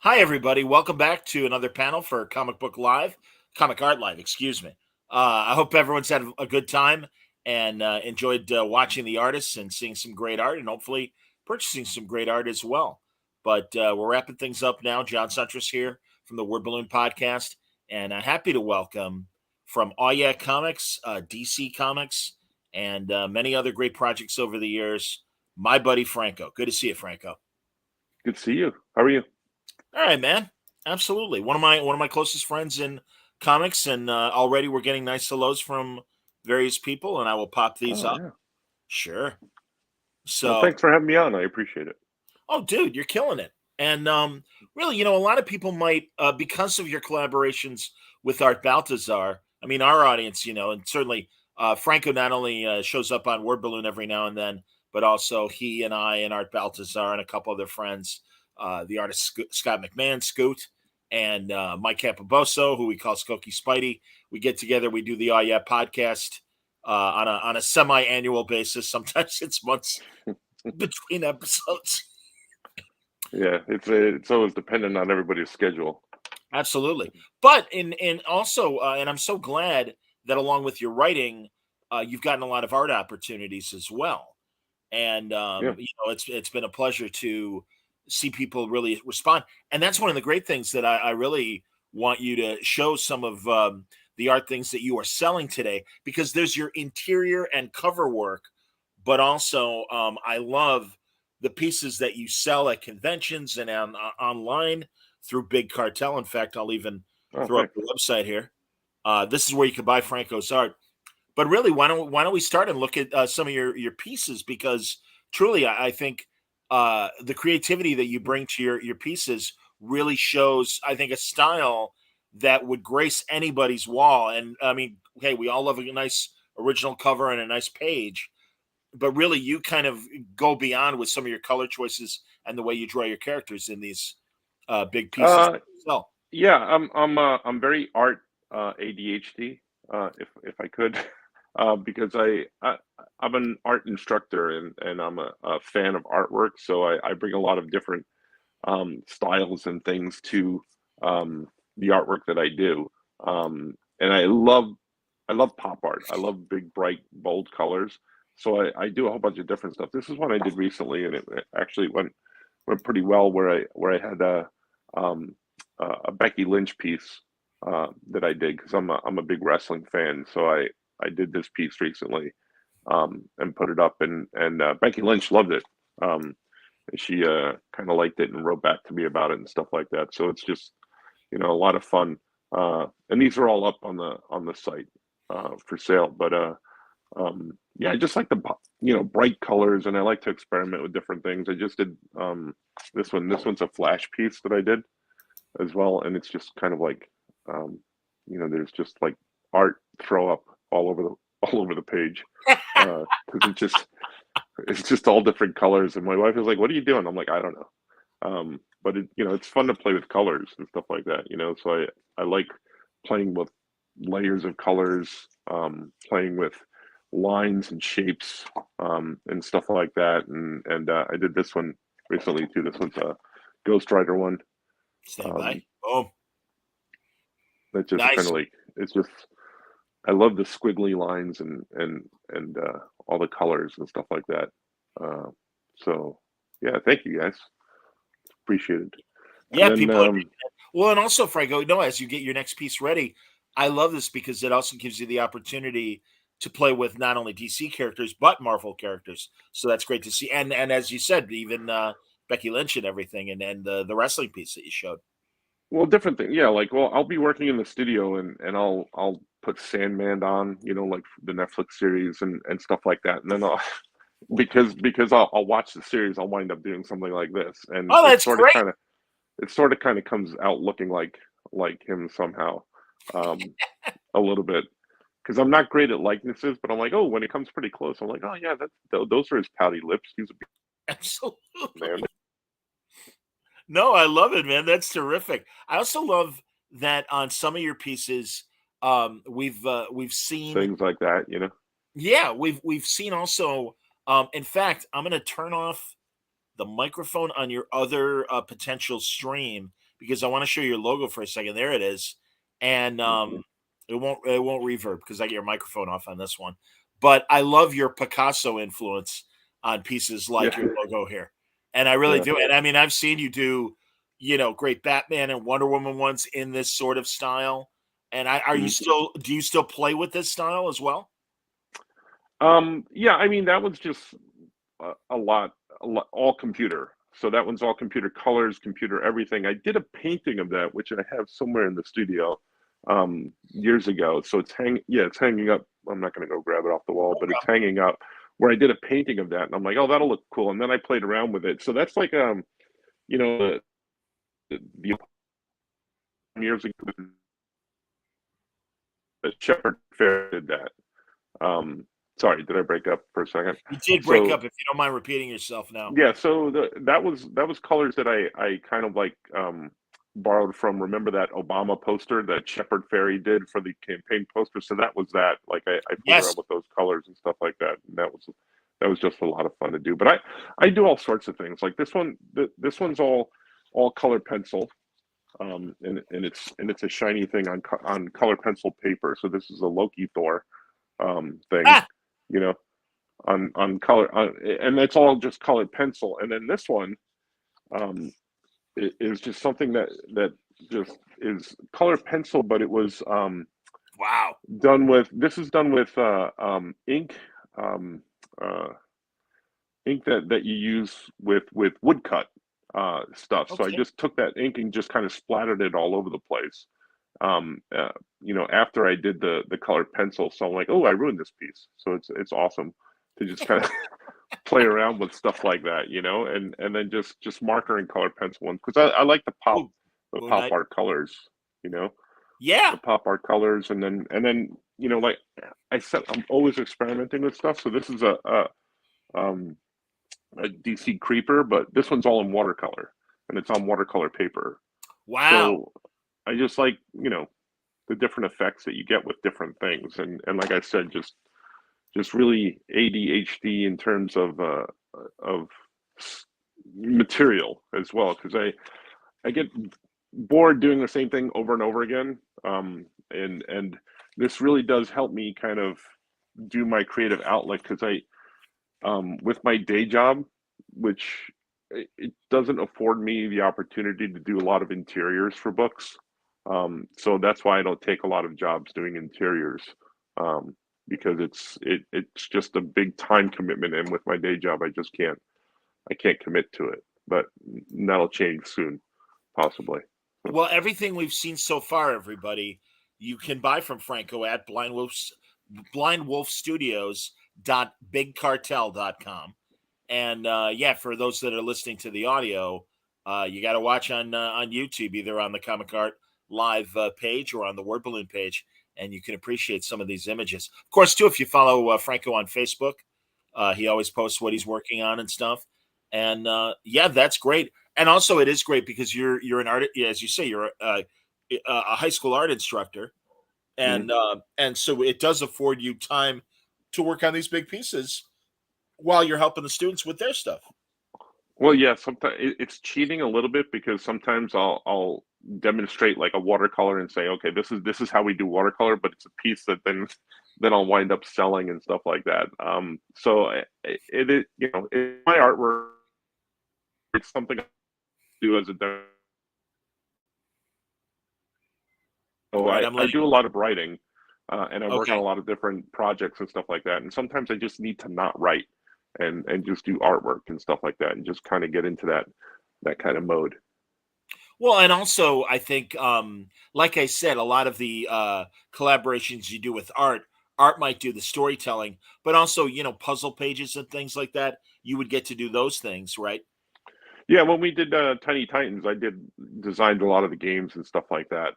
Hi, everybody. Welcome back to another panel for Comic Art Live, excuse me. I hope everyone's had a good time and enjoyed watching the artists and seeing some great art and hopefully purchasing some great art as well. But we're wrapping things up now. John Suntress here from the Word Balloon Podcast, and happy to welcome from Aw Yeah Comics, DC Comics, and many other great projects over the years, my buddy Franco. Good to see you, Franco. Good to see you. How are you? All right, man. Absolutely. One of my closest friends in comics, and already we're getting nice hellos from various people, and I will pop these Oh up. yeah. Sure. Well, So, thanks for having me on. I appreciate it. oh, dude, you're killing it. And really, a lot of people might, because of your collaborations with Art Baltazar. I mean, our audience, and certainly Franco not only shows up on Word Balloon every now and then, but also he and I and Art Baltazar and a couple other friends, the artist Scott McMahon, Scoot, and Mike Campoboso, who we call Skokie Spidey. We get together, we do the Oh Yeah podcast on a semi-annual basis. Sometimes it's months between episodes. Yeah, it's always dependent on everybody's schedule. Absolutely. But in also, and I'm so glad that along with your writing, you've gotten a lot of art opportunities as well. And Yeah. it's been a pleasure to see people really respond. And that's one of the great things that I really want you to show some of the art things that you are selling today, because there's your interior and cover work, but also I love the pieces that you sell at conventions and online through Big Cartel. In fact, I'll even Oh, throw up thanks. the website here. This is where you can buy Franco's art. But really, why don't we start and look at some of your pieces? Because truly, I think the creativity that you bring to your pieces really shows, I think, a style that would grace anybody's wall. And I mean, hey, we all love a nice original cover and a nice page, but really, you kind of go beyond with some of your color choices and the way you draw your characters in these big pieces. Uh, So, yeah, I'm very art ADHD, if I could, because I'm an art instructor and I'm a fan of artwork, so I bring a lot of different styles and things to the artwork that I do. And I love pop art. I love big, bright, bold colors. So I do a whole bunch of different stuff. This is one I did recently, and it actually went pretty well. Where I had um, a Becky Lynch piece that I did because I'm a big wrestling fan. So I did this piece recently and put it up, and Becky Lynch loved it. And she kind of liked it and wrote back to me about it and stuff like that. So it's just a lot of fun. And these are all up on the site for sale. But yeah, I just like the bright colors, and I like to experiment with different things. I just did this one. This one's a flash piece that I did as well, and it's just kind of like there's just like art throw up all over the page because it's just all different colors. And my wife is like, "What are you doing?" I'm like, "I don't know." But it's fun to play with colors and stuff like that. So I like playing with layers of colors, playing with lines and shapes, and stuff like that. And I did this one recently too. This one's a Ghost Rider one. stand by. Um, Oh, that just kind nice. of like it's just I love the squiggly lines and all the colors and stuff like that. Uh, so yeah, thank you guys. Appreciate it. And Yeah, then people are well, and also, Franco, as you get your next piece ready, I love this because it also gives you the opportunity to play with not only DC characters but Marvel characters. So that's great to see. And as you said, even Becky Lynch and everything, and the wrestling piece that you showed. well, different thing. Yeah, like well, I'll be working in the studio and I'll put Sandman on, like the Netflix series and stuff like that. And then I'll because I'll watch the series, I'll wind up doing something like this, and Oh, that's great. it sort of kind of comes out looking like him somehow, um, a little bit. Because I'm not great at likenesses, but I'm like, oh, when it comes pretty close, I'm like, oh yeah, those are his pouty lips. He's a big man. Absolutely. No, I love it, man. That's terrific. I also love that on some of your pieces, we've seen. Things like that. Yeah, we've seen also. In fact, I'm going to turn off the microphone on your other potential stream because I want to show your logo for a second. There it is, and it won't reverb because I get your microphone off on this one. But I love your Picasso influence on pieces like Yeah, your logo here, and I really yeah. do. And I mean, I've seen you do, great Batman and Wonder Woman ones in this sort of style. And are you Mhm. still? Do you still play with this style as well? Yeah, I mean that was just a lot, all computer. So that one's all computer colors, computer everything. I did a painting of that, which I have somewhere in the studio, years ago. So it's hanging up. I'm not going to go grab it off the wall, but it's hanging up where I did a painting of that, and I'm like, oh, that'll look cool. And then I played around with it. So that's like, you know, the years ago, the Shepherd Fair did that. Sorry, did I break up for a second? You did break So up. If you don't mind repeating yourself now. yeah, so that was colors that I kind of like borrowed from. Remember that Obama poster that Shepard Fairey did for the campaign poster? So that was that. Like I played Yes. around with those colors and stuff like that, and that was just a lot of fun to do. But I do all sorts of things. Like this one's all color pencil, and it's a shiny thing on color pencil paper. So this is a Loki Thor thing, Ah, you know, on color, and it's all just colored pencil. And then this one um, is just something that just is color pencil, but it was wow. done with. This is done with ink, um, uh, ink that you use with woodcut stuff. So I Okay. just took that ink and just kind of splattered it all over the place. Um, uh, after I did the colored pencil, so I'm like, oh, I ruined this piece. So it's awesome to just kind of play around with stuff like that, and then just marker and color pencil ones because I like Ooh, the ooh, pop nice. art colors, you know, Yeah. the pop art colors, and then like I said, I'm always experimenting with stuff. So this is um a DC creeper, but this one's all in watercolor and it's on watercolor paper. Wow. So I just like the different effects that you get with different things, and like I said, just really ADHD in terms of material as well, because I get bored doing the same thing over and over again, and this really does help me kind of do my creative outlet because with my day job, which it doesn't afford me the opportunity to do a lot of interiors for books. So that's why I don't take a lot of jobs doing interiors, because it's just a big time commitment, and with my day job, I can't commit to it. But that'll change soon, possibly. Well, everything we've seen so far, everybody, you can buy from Franco at blindwolfstudios.bigcartel.com. And yeah, for those that are listening to the audio, you got to watch on YouTube, either on the Comic Art Live page or on the Word Balloon page, and you can appreciate some of these images. Of course, too, if you follow Franco on Facebook, he always posts what he's working on and stuff. And yeah, that's great. And also, it is great because you're an art, as you say, you're a high school art instructor, Mhm. and so it does afford you time to work on these big pieces while you're helping the students with their stuff. Well, yeah, sometimes it's cheating a little bit because sometimes I'll demonstrate like a watercolor and say, okay, this is how we do watercolor, but it's a piece that then I'll wind up selling and stuff like that. So it is, my artwork. It's something I do as a demo. So All right, I do a lot of writing, and I work on okay. a lot of different projects and stuff like that. And sometimes I just need to not write and just do artwork and stuff like that, and just kind of get into that kind of mode. Well, and also I think, like I said, a lot of the collaborations you do with art might do the storytelling, but also puzzle pages and things like that. You would get to do those things, right? Yeah, when we did Tiny Titans, I did designed a lot of the games and stuff like that.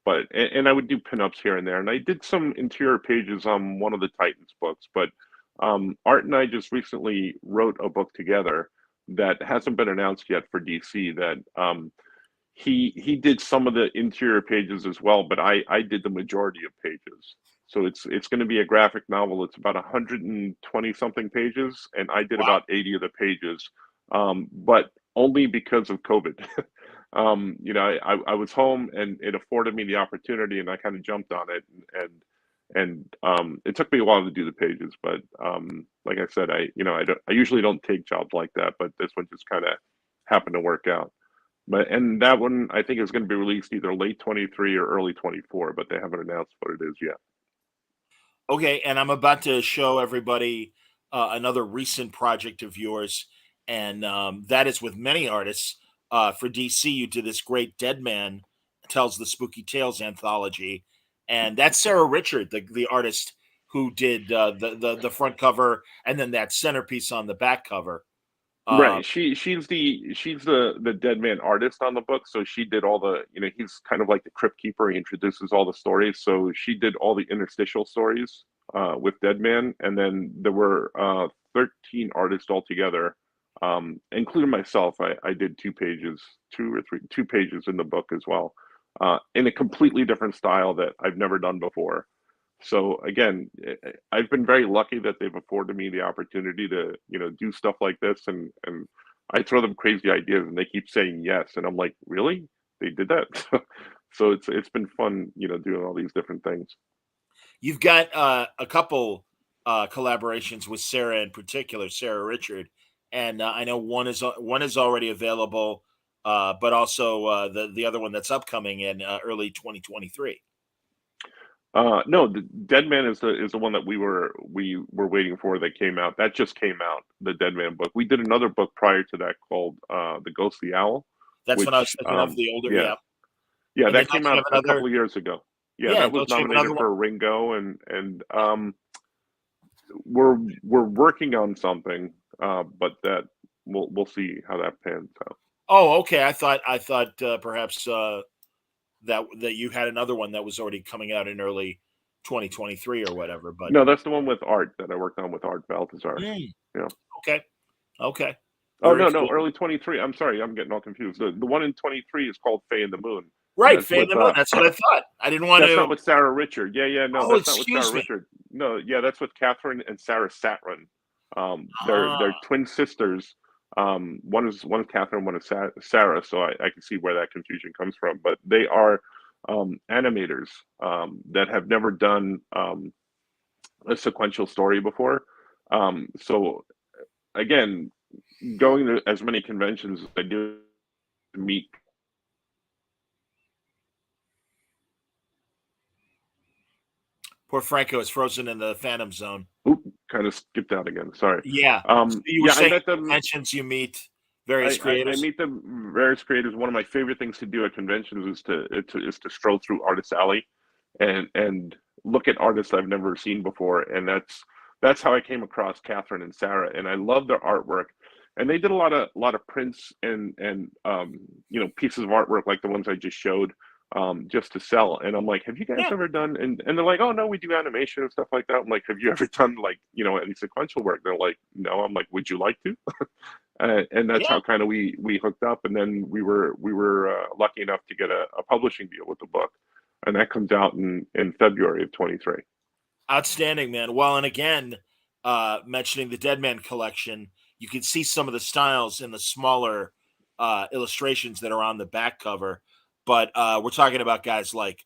But I would do pinups here and there, and I did some interior pages on one of the Titans books. But Art and I just recently wrote a book together that hasn't been announced yet for DC. That he did some of the interior pages as well, but I did the majority of pages. So it's going to be a graphic novel. It's about 120 something pages, and I did Wow. about 80 of the pages, but only because of COVID. I was home and it afforded me the opportunity, and I kind of jumped on it, and it took me a while to do the pages, but like I said, I usually don't take jobs like that, but this one just kind of happened to work out. But and that one I think is going to be released either late 23 or early 24, but they haven't announced what it is yet. Okay, and I'm about to show everybody another recent project of yours, and that is with many artists. For DC, you did this great Dead Man Tells the Spooky Tales anthology, and that's Sarah Richard, the artist who did the front cover and then that centerpiece on the back cover. Uh, Right. She's the dead man artist on the book, so she did all the, he's kind of like the crypt keeper. He introduces all the stories. So she did all the interstitial stories with Dead Man, and then there were 13 artists altogether, including myself. I did 2 pages, 2 pages in the book as well, in a completely different style that I've never done before. So again, I've been very lucky that they've afforded me the opportunity to, do stuff like this, and I throw them crazy ideas, and they keep saying yes, and I'm like, really? They did that? So it's been fun, doing all these different things. you've got a couple collaborations with Sarah in particular, Sarah Richard, and I know one is already available, but also the other one that's upcoming in early 2023. No, the Dead Man is the one that we were waiting for that came out. That just came out, the Dead Man book. We did another book prior to that called The Ghostly Owl, That's what I was which thinking of. The older, yeah, yeah. yeah, And then that don't came you out have a another? couple of years ago. Yeah, Yeah, that and was don't you have another nominated one? for a Ringo, and we're working on something, but that we'll see how that pans out. Oh, okay. I thought perhaps that you had another one that was already coming out in early 2023 or whatever. But No, that's the one with Art that I worked on with Art Baltazar. mm, Yeah. okay, okay, Oh very no, no, cool. early 23. I'm sorry, I'm getting all confused. The one in 23 is called Faye in the Moon, and Right, Fade in the Moon. That's what I thought. I didn't want that's to. not with Sarah Richard. Yeah, yeah, no, Oh, that's not with Sarah excuse me. Richard. No, yeah, that's with Catherine and Sarah Satran. They're Ah, twin sisters. One is Catherine, one is Sarah. So I can see where that confusion comes from. But they are animators that have never done a sequential story before. So again, going to as many conventions as I do to meet. poor Franco is frozen in the Phantom Zone. Oop, kind of skipped out again. Sorry. Yeah. So you were Yeah, I saying met them. conventions you meet various I creators. meet the various creators. One of my favorite things to do at conventions is to stroll through Artist Alley, and look at artists I've never seen before, and that's how I came across Catherine and Sarah, and I love their artwork, and they did a lot of prints and pieces of artwork like the ones I just showed, just to sell. And I'm like, have you guys Yeah, ever done? And they're like, oh no, we do animation and stuff like that. I'm like, have you ever done like any sequential work? They're like, no. I'm like, would you like to? And that's yeah. how kind of we hooked up, and then we were lucky enough to get a publishing deal with the book, and that comes out in February of 23. Outstanding, man. Well, and again, mentioning the Dead Man collection, you can see some of the styles in the smaller illustrations that are on the back cover. But we're talking about guys like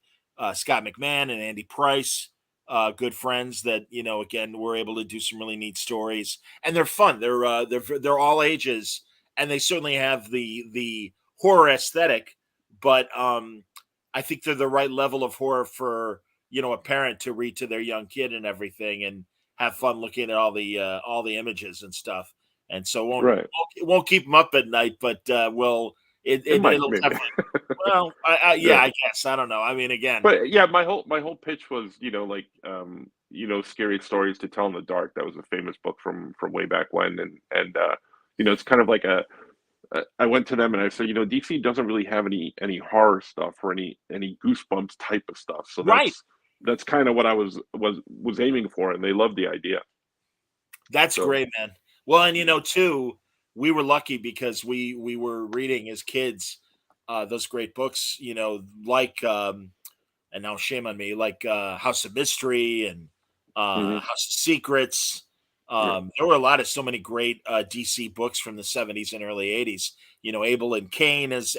Scott McMahon and Andy Price, good friends that again, we're able to do some really neat stories, and they're fun. They're all ages, and they certainly have the horror aesthetic, but I think they're the right level of horror for a parent to read to their young kid and everything, and have fun looking at all the images and stuff. And so Right. it won't keep them up at night, but will It might, it'll maybe. definitely. Well, yeah, Yeah. I guess I don't know. I mean, again, But yeah, my whole pitch was, like, scary stories to tell in the dark. That was a famous book from way back when, and it's kind of like I went to them and I said, DC doesn't really have any horror stuff or any goosebumps type of stuff. So right? that's kind of what I was aiming for, and they loved the idea. That's So great, man. Well, and too, we were lucky because we were reading as kids those great books, like and now shame on me, like House of Mystery and mhm. House of Secrets. Yeah. There were a lot of so many great DC books from the 70s and early 80s. Abel and Cain as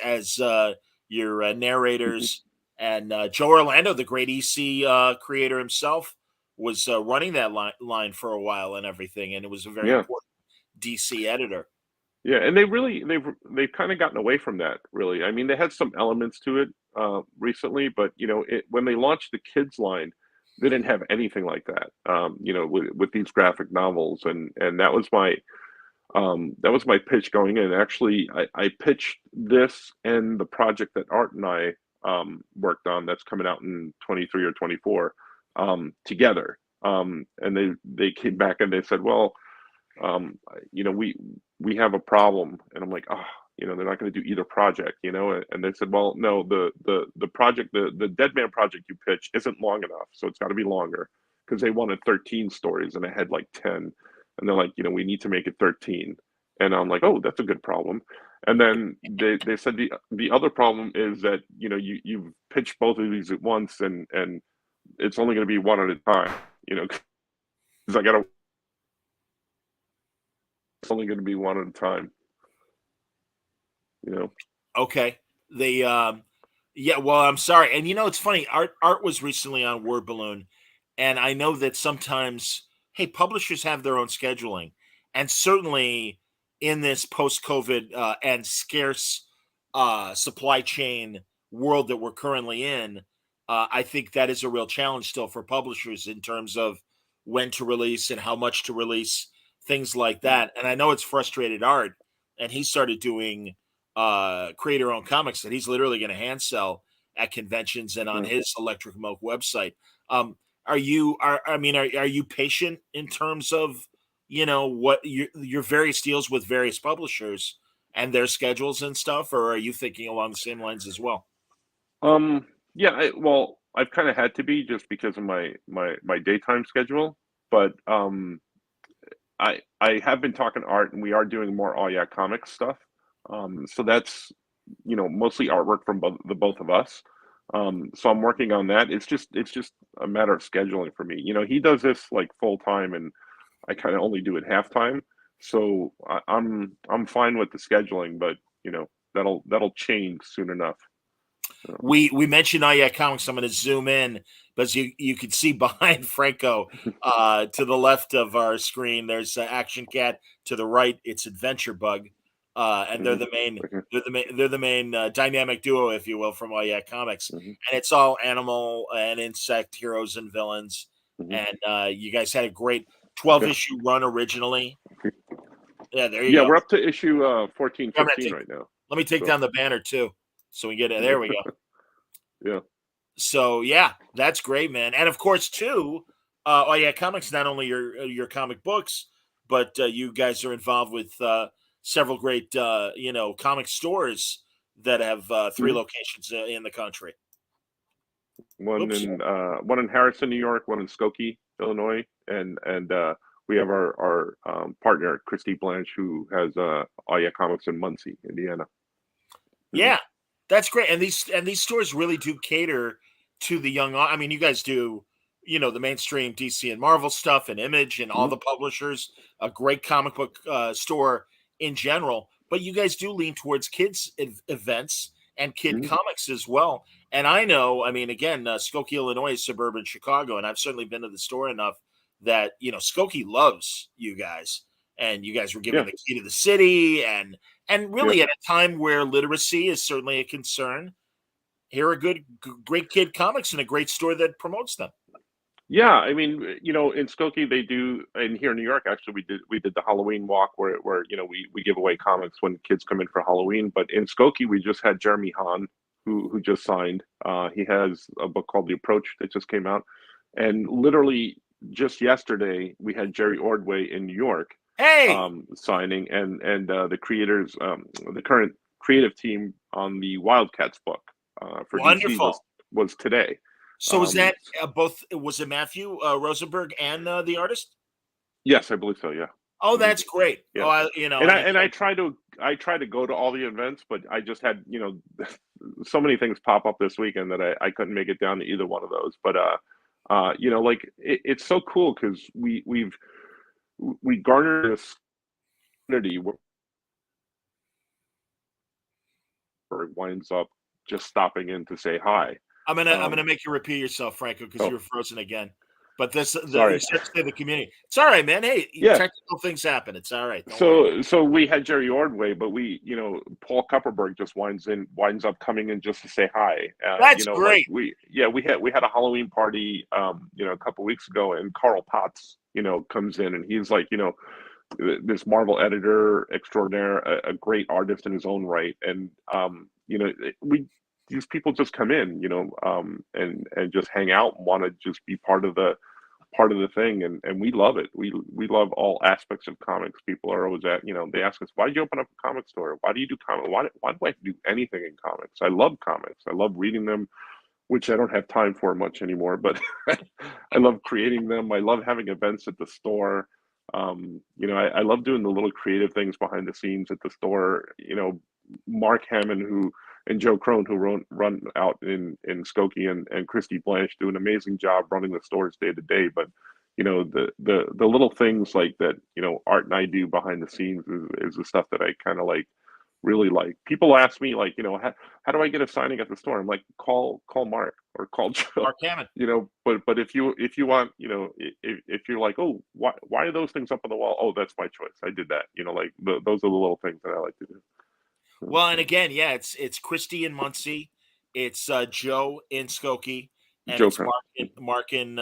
your Mhm. narrators, and Joe Orlando, the great EC creator himself, was running that line for a while and everything, and it was a very Yeah. important DC editor. Yeah, and they've kind of gotten away from that, really. I mean, they had some elements to it recently, but when they launched the kids line, they didn't have anything like that. With these graphic novels, and that was my pitch going in. Actually, I pitched this and the project that Art and I worked on that's coming out in 23 or 24 together. And they came back and they said, well, we have a problem. And I'm like, oh, they're not going to do either project, and they said, well, no, the project, the Dead Man project you pitch isn't long enough, so it's got to be longer, because they wanted 13 stories and I had like 10, and they're like, we need to make it 13. And I'm like, oh, that's a good problem. And then they said the other problem is that you've pitched both of these at once, and it's only going to be one at a time, because I got to it's only going to be one at a time, you know. Okay. They Yeah, well, I'm sorry. And it's funny, Art was recently on Word Balloon, and I know that sometimes, hey, publishers have their own scheduling. And certainly in this post-COVID and scarce supply chain world that we're currently in, I think that is a real challenge still for publishers in terms of when to release and how much to release, things like that. And I know it's frustrated Art, and he started doing creator owned comics that he's literally going to hand sell at conventions and on Yeah. his Electric Milk website. Are you are you patient in terms of what your various deals with various publishers and their schedules and stuff, or are you thinking along the same lines as well? Yeah, well, I've kind of had to be, just because of my daytime schedule, but I have been talking to Art, and we are doing more All Yeah Comics stuff. So that's mostly artwork from both of us. So I'm working on that. It's just a matter of scheduling for me. He does this like full time, and I kind of only do it half time. So I'm fine with the scheduling, but that'll change soon enough. So, We mentioned All Yeah Comics. I'm going to zoom in because you can see behind Franco to the left of our screen. There's Action Cat. To the right, it's Adventure Bug, and mhm, okay, they're the main dynamic duo, if you will, from All Yeah Comics. mhm, And it's all animal and insect heroes and villains. mhm. And you guys had a great Okay. 12-issue run originally. Yeah, there you Yeah, go. we're up to issue 14, I'm gonna 15 right now. let me take So down the banner too, so we get it. There we yeah, go. yeah. So yeah, that's great, man. And of course, too, oh yeah, comics. Not only your comic books, but you guys are involved with several great comic stores that have three Mhm. locations in the country. One Oops. in Harrison, New York, one in Skokie, Illinois, and we have our partner Christy Blanche, who has Aya Comics in Muncie, Indiana. Mhm. Yeah, that's great. And these stores really do cater to the young. I mean, you guys do, the mainstream DC and Marvel stuff and Image and all Mhm. the publishers, a great comic book store in general. But you guys do lean towards kids events and kid Mhm. comics as well. And I know, I mean, again, Skokie, Illinois is suburban Chicago, and I've certainly been to the store enough that Skokie loves you guys, and you guys were given Yeah, the key to the city, and yeah. really, at a time where literacy is certainly a concern, here are great kid comics and a great store that promotes them. Yeah, I mean, in Skokie they do, and here in New York, actually, we did the Halloween walk where we give away comics when kids come in for Halloween. But in Skokie, we just had Jeremy Hahn, who just signed. He has a book called The Approach that just came out, and literally just yesterday we had Jerry Ordway in New York Hey, signing, and the creators, the current creative team on the Wildcats book for DC was wonderful. today. So was Um, that both? Was it Matthew Rosenberg and the artist? Yes, I believe so. Yeah. Oh, Hmm. that's great. Yeah. Oh, And and I try to go to all the events, but I just had so many things pop up this weekend that I couldn't make it down to either one of those. But like it's so cool because we've we garner this community where it winds up just stopping in to say hi. I'm gonna make you repeat yourself, Franco, because you Oh, were frozen again. But you sorry. said stay the community. It's all right, man. Hey, Yeah. technical things happen. It's all right. Don't worry. So we had Jerry Ordway, but Paul Kupperberg just winds up coming in just to say hi. That's great. We had a Halloween party, a couple weeks ago, and Carl Potts, comes in, and he's like, this Marvel editor extraordinaire, a great artist in his own right, and we these people just come in, and just hang out and want to just be part of the thing, and we love it. We love all aspects of comics. People are always they ask us, why did you open up a comic store? Why do you do comics? Why do I do anything in comics? I love comics. I love reading them, which I don't have time for much anymore, but I love creating them. I love having events at the store. I love doing the little creative things behind the scenes at the store. Mark Hammond and Joe Crone, who run out in Skokie, and Christy Blanche do an amazing job running the stores day to day. But the little things like that, Art and I do behind the scenes is the stuff that I kind of like, really like. People ask me, like, how do I get a signing at the store? I'm like, call Mark or call Joe. Mark Hammond. But if you want, if you're like, oh, why are those things up on the wall? Oh, that's my choice. I did that. Those are the little things that I like to do. Well, and again, yeah, it's Christy in Muncie, it's Joe in Skokie, and Joe it's Crown. Mark in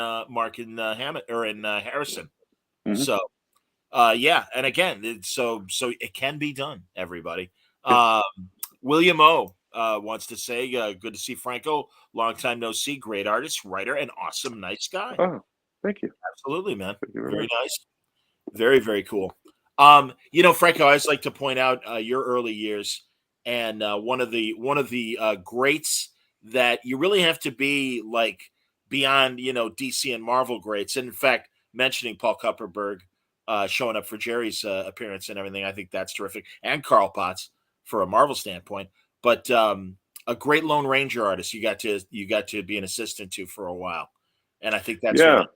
Hammond or in Harrison. Mm-hmm. So yeah, and again, so it can be done, everybody. Yeah. William O wants to say, good to see Franco. Long time no see. Great artist, writer, and awesome, nice guy. Oh, thank you. Absolutely, man. Thank you very Very much. nice. Very, very cool. Franco, I always like to point out your early years, and one of the greats that you really have to be like beyond, DC and Marvel greats. And in fact, mentioning Paul Kupperberg showing up for Jerry's appearance and everything, I think that's terrific. And Carl Potts for a Marvel standpoint, but a great Lone Ranger artist you got to be an assistant to for a while, and I think that's Yeah, really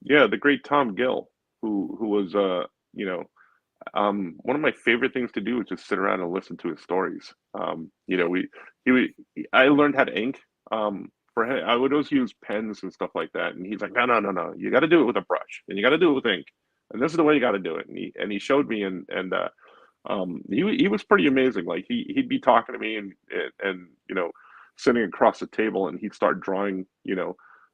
yeah. The great Tom Gill, who was one of my favorite things to do is just sit around and listen to his stories. I learned how to ink. For him, I would always use pens and stuff like that, and he's like, no, no, no, no, you got to do it with a brush, and you got to do it with ink, and this is the way you got to do it. And he showed me, and he was pretty amazing. Like he'd be talking to me, and sitting across the table, and he'd start drawing,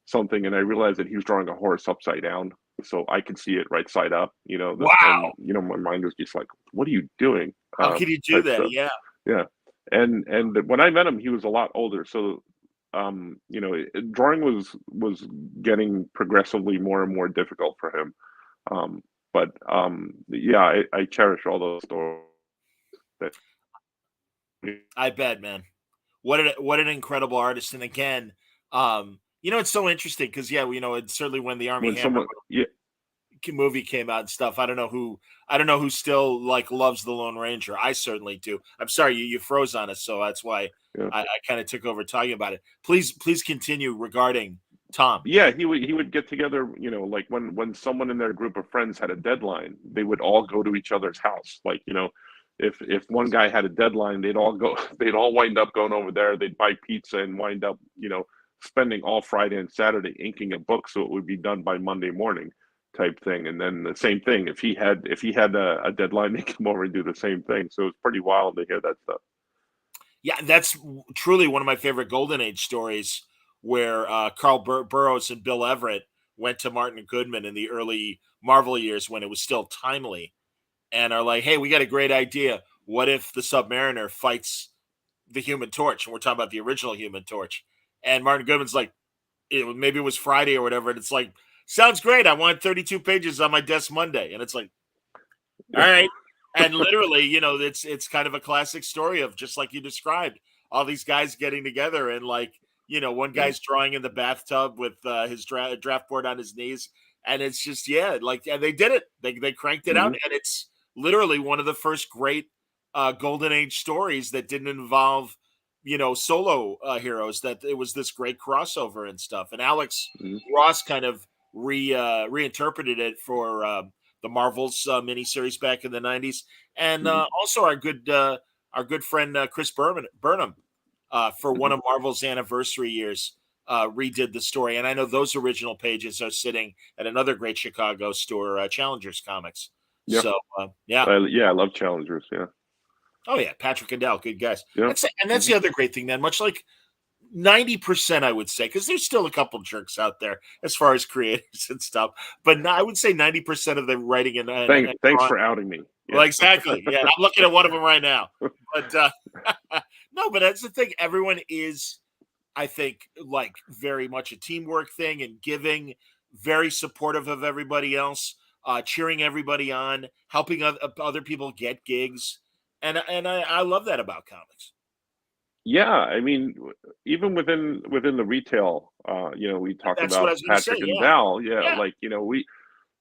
something, and I realized that he was drawing a horse upside down, so I could see it right side up, and wow. my mind was just like, "What are you doing?" How can you do Type that? stuff. Yeah. Yeah, and when I met him, he was a lot older, so drawing was getting progressively more and more difficult for him. But yeah, I cherish all those stories. That I bet, man. What an incredible artist. And again, it's so interesting because yeah, it's certainly when the Army when Hammer someone, yeah, movie came out and stuff. I don't know who still like loves the Lone Ranger. I certainly do. I'm sorry you froze on us, so that's why yeah. I kind of took over talking about it. Please continue regarding Tom. Yeah, he would get together, like when someone in their group of friends had a deadline, they would all go to each other's house. Like, if one guy had a deadline, they'd all go, they'd all wind up going over there. They'd buy pizza and wind up, spending all Friday and Saturday inking a book so it would be done by Monday morning, type thing. And then the same thing, if he had a deadline, they come over and do the same thing. So it's pretty wild to hear that stuff. Yeah, that's truly one of my favorite Golden Age stories, where Carl Burroughs and Bill Everett went to Martin Goodman in the early Marvel years when it was still timely, and are like, "Hey, we got a great idea. What if the Submariner fights the Human Torch?" And we're talking about the original Human Torch. And Martin Goodman's like, maybe it was Friday or whatever, and it's like, "Sounds great. I want 32 pages on my desk Monday." And it's like, all right. And literally, it's kind of a classic story of just like you described, all these guys getting together and like, one Yeah. guy's drawing in the bathtub with his draft board on his knees. And it's just, yeah, like, and they did it. They cranked it out. Hmm. And it's literally one of the first great Golden Age stories that didn't involve, solo heroes, that it was this great crossover and stuff. And Alex Hmm. Ross kind of reinterpreted it for the Marvels miniseries back in the '90s, and Mhm. also our good friend Chris Burnham for one Mhm. of Marvel's anniversary years redid the story. And I know those original pages are sitting at another great Chicago store, Challengers Comics. Yeah. So yeah. Yeah, I love Challengers. Yeah. Oh yeah, Patrick Adele, good guys. Yeah. That's Mhm. the other great thing, man. Much like 90%, I would say, because there's still a couple jerks out there as far as creators and stuff. But no, I would say 90% of the writing and Thanks drawing. for outing me. Well, Yeah. exactly. Yeah, and I'm looking at one of them right now. But no, but that's the thing. Everyone is, I think, like very much a teamwork thing and giving, very supportive of everybody else, cheering everybody on, helping other people get gigs, and I love that about comics. Yeah, I mean, even within the retail, we talk That's what I about was going to say. Patrick and Yeah, Val. Yeah, yeah. like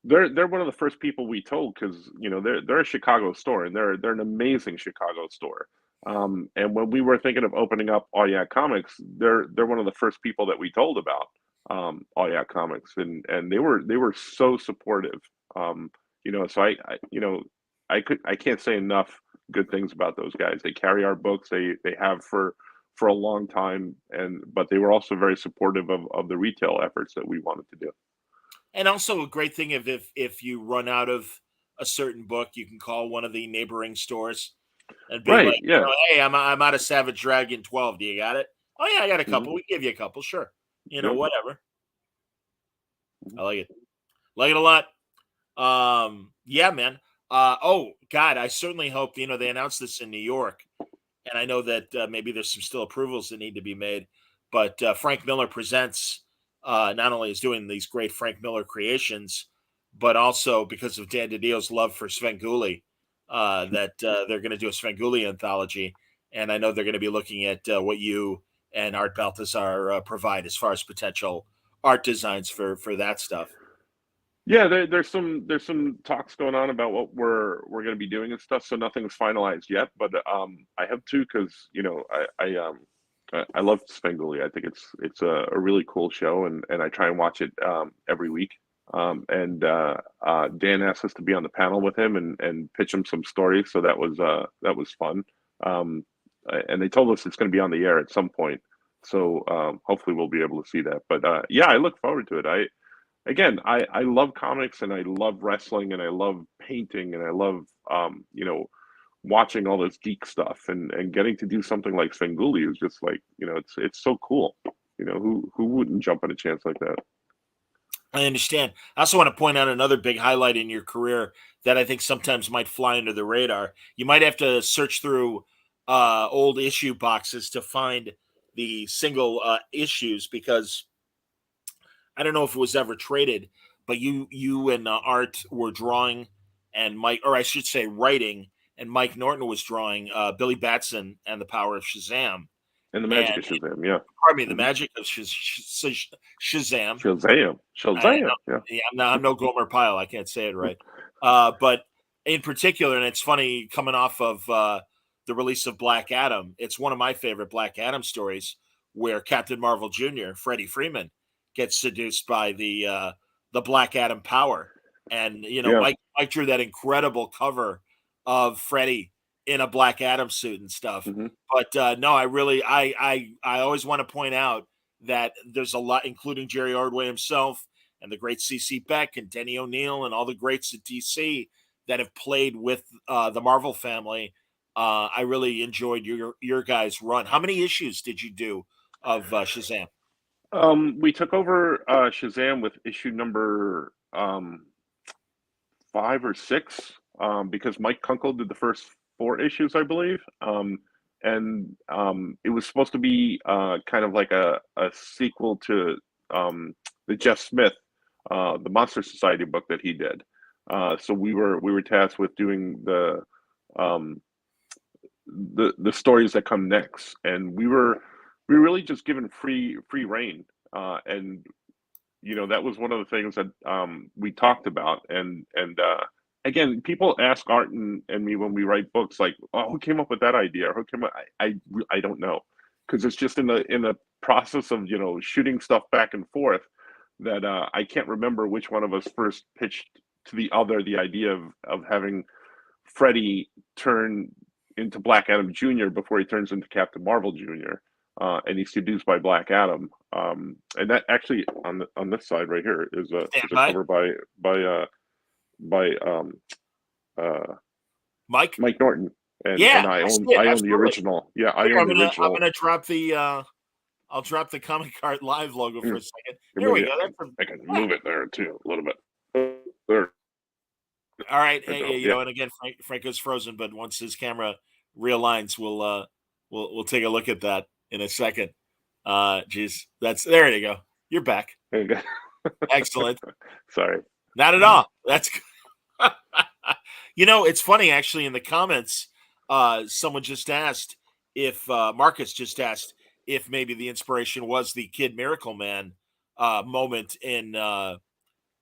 they're one of the first people we told because they're a Chicago store and they're an amazing Chicago store. And when we were thinking of opening up All Yeah Comics, they're one of the first people that we told about All Yeah Comics, and they were so supportive. So I can't say enough good things about those guys. They carry our books. They have for a long time, but they were also very supportive of the retail efforts that we wanted to do. And also a great thing if you run out of a certain book, you can call one of the neighboring stores and be Right? like, Yeah. hey, I'm out of Savage Dragon 12. Do you got it? Oh yeah, I got a Hmm. couple. We give you a couple, sure. Yep. Whatever. Mhm. I like it. Like it a lot. Yeah, man. Oh God, I certainly hope they announced this in New York, and I know that maybe there's some still approvals that need to be made. But Frank Miller Presents not only is doing these great Frank Miller creations, but also because of Dan DiDio's love for Svengoolie, that they're going to do a Svengoolie anthology, and I know they're going to be looking at what you and Art Baltazar provide as far as potential art designs for that stuff. Yeah, there's some talks going on about what we're going to be doing and stuff. So nothing's finalized yet, but I have to because I love Svengoolie. I think it's a really cool show, and I try and watch it every week. And Dan asked us to be on the panel with him and pitch him some stories, so that was fun. And they told us it's going to be on the air at some point, so hopefully we'll be able to see that. But yeah, I look forward to it. I love comics and I love wrestling and I love painting and I love watching all this geek stuff and getting to do something like Svengoolie is just like it's so cool. Who wouldn't jump at a chance like that? I understand. I also want to point out another big highlight in your career that I think sometimes might fly under the radar. You might have to search through old issue boxes to find the single issues because I don't know if it was ever traded, but you and Art were drawing, and Mike, or I should say, writing, and Mike Norton was drawing Billy Batson and the Power of Shazam, And the magic and of Shazam, yeah. pardon me, the Hmm. magic of Shazam. Shazam, I Shazam, know. yeah. Yeah, I'm no Gomer Pyle. I can't say it right. But in particular, and it's funny coming off of the release of Black Adam, it's one of my favorite Black Adam stories where Captain Marvel Jr., Freddie Freeman, gets seduced by the Black Adam power. And Yeah. Mike drew that incredible cover of Freddie in a Black Adam suit and stuff. Hmm. But no, I always want to point out that there's a lot, including Jerry Ordway himself and the great C.C. Beck and Denny O'Neil and all the greats at DC that have played with the Marvel family. I really enjoyed your guys' run. How many issues did you do of Shazam? We took over Shazam with issue number 5 or 6 because Mike Kunkel did the first 4 issues, I believe. And it was supposed to be kind of like a sequel to the Jeff Smith, the Monster Society book that he did. So we were tasked with doing um, the stories that come next, and we were really just given free reign. And that was one of the things that we talked about. And again, people ask Art and me when we write books, like, "Oh, who came up with that idea? Or who came up?" I don't know, because it's just in the process of shooting stuff back and forth that I can't remember which one of us first pitched to the other, the idea of having Freddy turn into Black Adam Jr. before he turns into Captain Marvel Jr. And he's seduced by Black Adam. And that actually on this side right here is a cover by Mike. Mike Norton. Yeah, and I own the original. Yeah, I Here, own the original. I'm gonna drop the I'll drop the Comic Cart Live logo for a second. Here we go. I can move it there too a little bit. There. All right. Hey, you know, and again, Franco's frozen, but once his camera realigns, we'll take a look at that in a second. Geez, there you go. You're back. There you go. Excellent. Sorry. Not at all. That's you know, it's funny actually in the comments, someone just asked if Marcus just asked if maybe the inspiration was the Kid Miracle Man moment in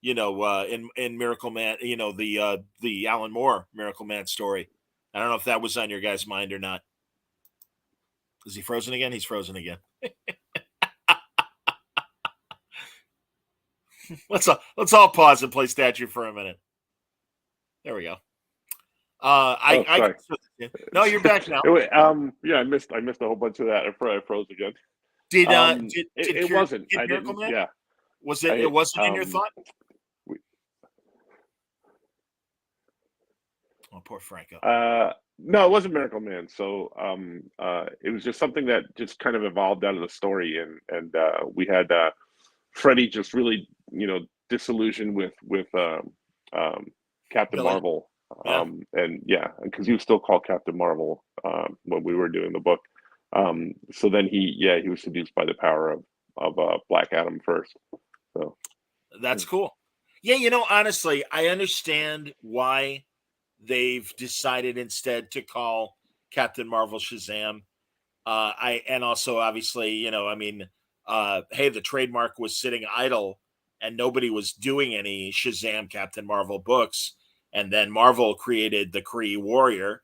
in Miracle Man, you know, the Alan Moore Miracle Man story. I don't know if that was on your guys' mind or not. Is he frozen again? He's frozen again. Let's all pause and play statue for a minute. There we go. No, you're back now. Yeah, I missed a whole bunch of that. I froze again. It wasn't. I didn't. Yeah. Was it? It wasn't in your thought. Oh, poor Franco. No, it wasn't Miracle Man. So it was just something that just kind of evolved out of the story, and we had Freddy just really, disillusioned with Captain Marvel. And because he was still called Captain Marvel when we were doing the book. So then he was seduced by the power of Black Adam first. So that's cool. Yeah, honestly, I understand why they've decided instead to call Captain Marvel Shazam. And also obviously, hey, the trademark was sitting idle and nobody was doing any Shazam Captain Marvel books. And then Marvel created the Kree Warrior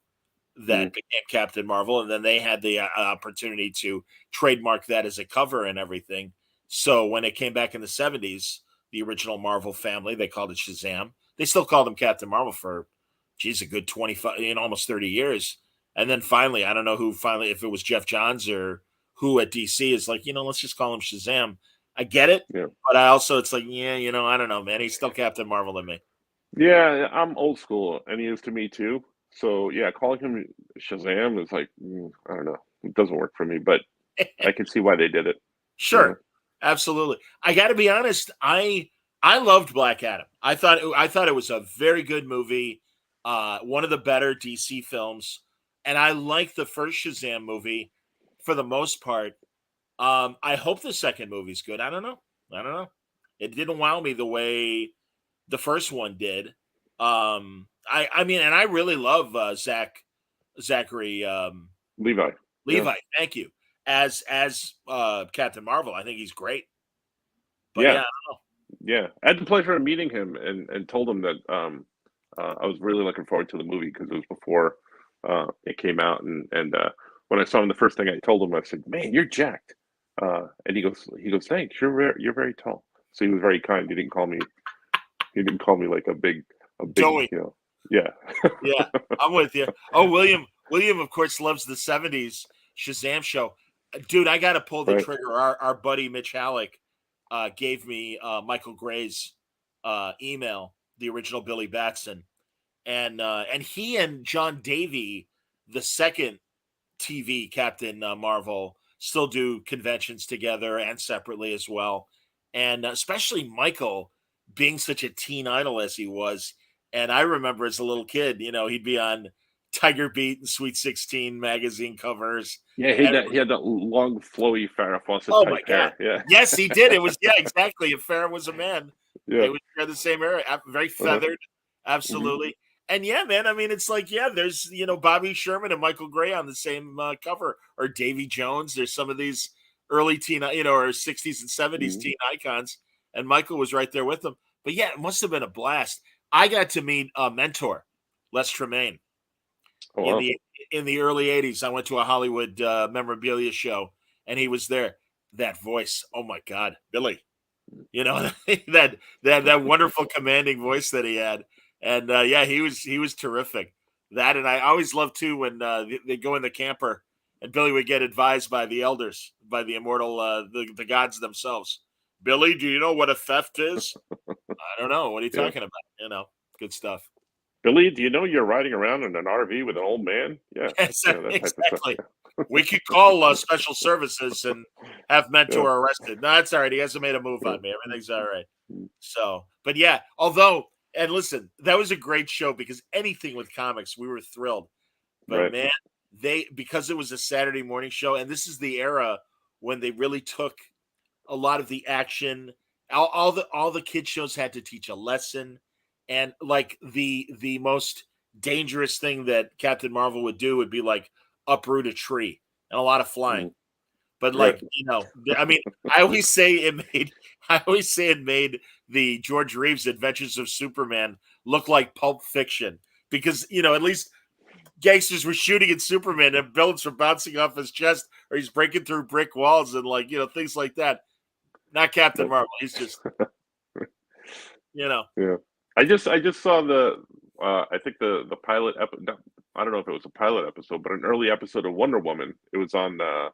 that became Captain Marvel. And then they had the opportunity to trademark that as a cover and everything. So when it came back in the 70s, the original Marvel family, they called it Shazam. They still called him Captain Marvel for, a good 25, almost 30 years. And then finally, I don't know if it was Jeff Johns or who at DC is like, let's just call him Shazam. I get it. Yeah. But I also, it's like, I don't know, man. He's still Captain Marvel to me. Yeah, I'm old school, and he is to me too. So yeah, calling him Shazam is like, I don't know, it doesn't work for me. But I can see why they did it. Sure, absolutely. I got to be honest. I loved Black Adam. I thought it was a very good movie, one of the better DC films, and I liked the first Shazam movie for the most part. I hope the second movie's good. I don't know. It didn't wow me the way the first one did. I mean, and I really love Zachary Levi. Yeah. Thank you. As Captain Marvel, I think he's great. But I don't know. Yeah, I had the pleasure of meeting him and told him that I was really looking forward to the movie because it was before it came out, and when I saw him, the first thing I told him, I said, "Man, you're jacked," and he goes, "Thanks, you're very tall." So he was very kind. He didn't call me like a big Joey. Yeah. Yeah, I'm with you. Oh, William, of course, loves the 70s Shazam show. Dude, I got to pull the trigger. Our buddy Mitch Halleck gave me Michael Gray's email, the original Billy Batson. And he and John Davey, the second TV Captain Marvel, still do conventions together and separately as well. And especially Michael being such a teen idol as he was. And I remember as a little kid, he'd be on Tiger Beat and Sweet 16 magazine covers. Yeah, he had that long, flowy Farrah Fawcett type hair. Yeah. Yes, he did. It was, exactly. If Farrah was a man, they would share the same hair. Very feathered. Absolutely. Mm-hmm. And yeah, man, I mean, it's like, there's, Bobby Sherman and Michael Gray on the same cover, or Davy Jones. There's some of these early teen, or 60s and 70s teen icons. And Michael was right there with them. But yeah, it must have been a blast. I got to meet a mentor, Les Tremayne. Oh, wow. In the early 80s, I went to a Hollywood memorabilia show, and he was there. That voice, oh my God, Billy. You know, that wonderful commanding voice that he had, and yeah, he was terrific. That, and I always love too when they go in the camper and Billy would get advised by the elders, by the immortal the gods themselves. Billy, do you know what a theft is? I don't know. What are you Yeah. talking about? You know, good stuff. Billy, do you know you're riding around in an RV with an old man? Yeah. Yeah, that type of stuff. Exactly. Yeah. We could call special services and have Yeah. Mentor arrested. No, that's all right. He hasn't made a move Yeah. on me. Everything's all right. So, but yeah, although, and listen, that was a great show because anything with comics, we were thrilled. But Right. man, because it was a Saturday morning show, and this is the era when they really took a lot of the action. All the kid shows had to teach a lesson, and like the most dangerous thing that Captain Marvel would do would be like uproot a tree and a lot of flying. Mm. But Right. like, I mean, I always say it made the George Reeves Adventures of Superman look like Pulp Fiction because at least gangsters were shooting at Superman and bullets were bouncing off his chest or he's breaking through brick walls and like things like that. Not Captain Nope. Marvel. He's just Yeah. I just saw the I think the pilot episode. I don't know if it was a pilot episode, but an early episode of Wonder Woman. It was on I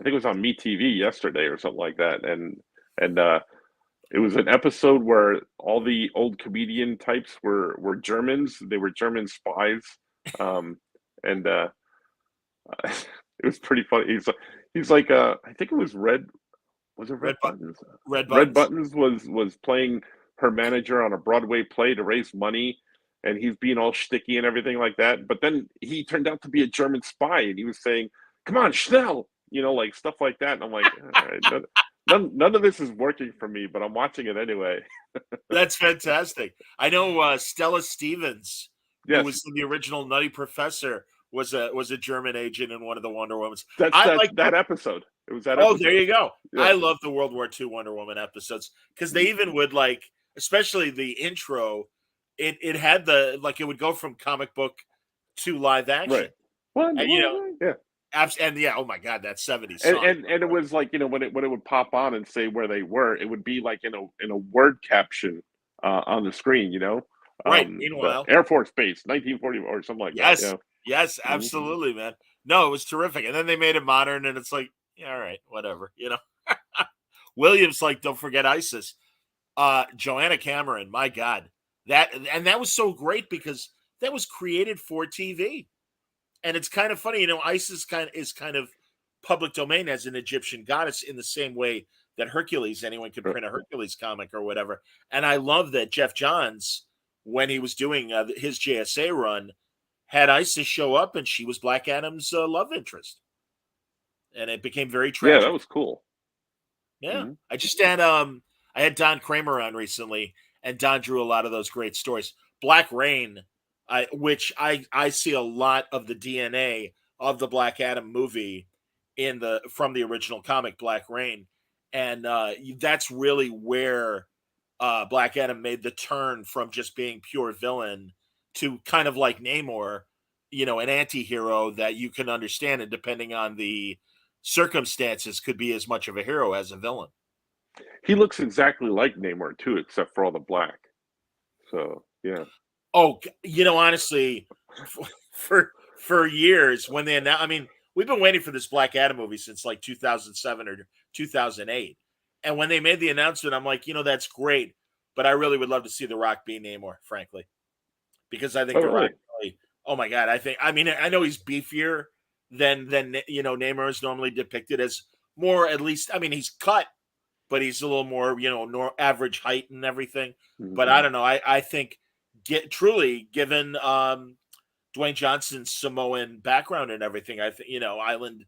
think it was on MeTV yesterday or something like that, and it was an episode where all the old comedian types were Germans. They were German spies, um, and it was pretty funny. He's like I think it was Red. Was it Red red bu- Buttons? red Red buttons. Buttons was playing her manager on a Broadway play to raise money, and he's being all shticky and everything like that. But then he turned out to be a German spy, and he was saying, "Come on, Schnell," like stuff like that. And I'm like, all right, none of this is working for me, but I'm watching it anyway. That's fantastic. I know Stella Stevens, who Yes, was in the original Nutty Professor, was a German agent in one of the Wonder Womans. that's I that like that episode. It was that Oh, there episode. you go. Yeah. I love the World War II Wonder Woman episodes because they even would like, especially the intro. It had it would go from comic book to live action, Right. Wonder and Woman. Yeah. and yeah, oh my god, that '70s And, song. and it was like when it would pop on and say where they were, it would be like in a word caption on the screen, Right. the Meanwhile, Air Force Base 1940 or something like that. yes, Yeah. yes, Mhm. absolutely, man. No, it was terrific, and then they made it modern, and it's like, yeah, all right, whatever. Williams, like, don't forget ISIS. Joanna Cameron, my God, that was so great because that was created for TV, and it's kind of funny, ISIS is kind of public domain as an Egyptian goddess in the same way that Hercules, anyone could Right. print a Hercules comic or whatever. And I love that Jeff Johns, when he was doing his JSA run, had Isis show up, and she was Black Adam's love interest, and it became very Yeah, that tragic. was cool. Yeah, Hmm. I had Don Kramer on recently, and Don drew a lot of those great stories. Black Rain, which I see a lot of the DNA of the Black Adam movie from the original comic Black Rain, and that's really where Black Adam made the turn from just being pure villain to kind of like Namor, an anti-hero that you can understand, and depending on the circumstances could be as much of a hero as a villain. He looks exactly like Namor too, except for all the black. So yeah. Oh, honestly, for years when they announced, I mean, we've been waiting for this Black Adam movie since like 2007 or 2008. And when they made the announcement, I'm like, that's great, but I really would love to see The Rock be Namor, frankly, because I think Oh The Rock really? really, oh my God, I know he's beefier than Namor is normally depicted as, more at least, I mean, he's cut, but he's a little more, average height and everything. But I Hmm. don't know. I think truly given Dwayne Johnson's Samoan background and everything, I think, island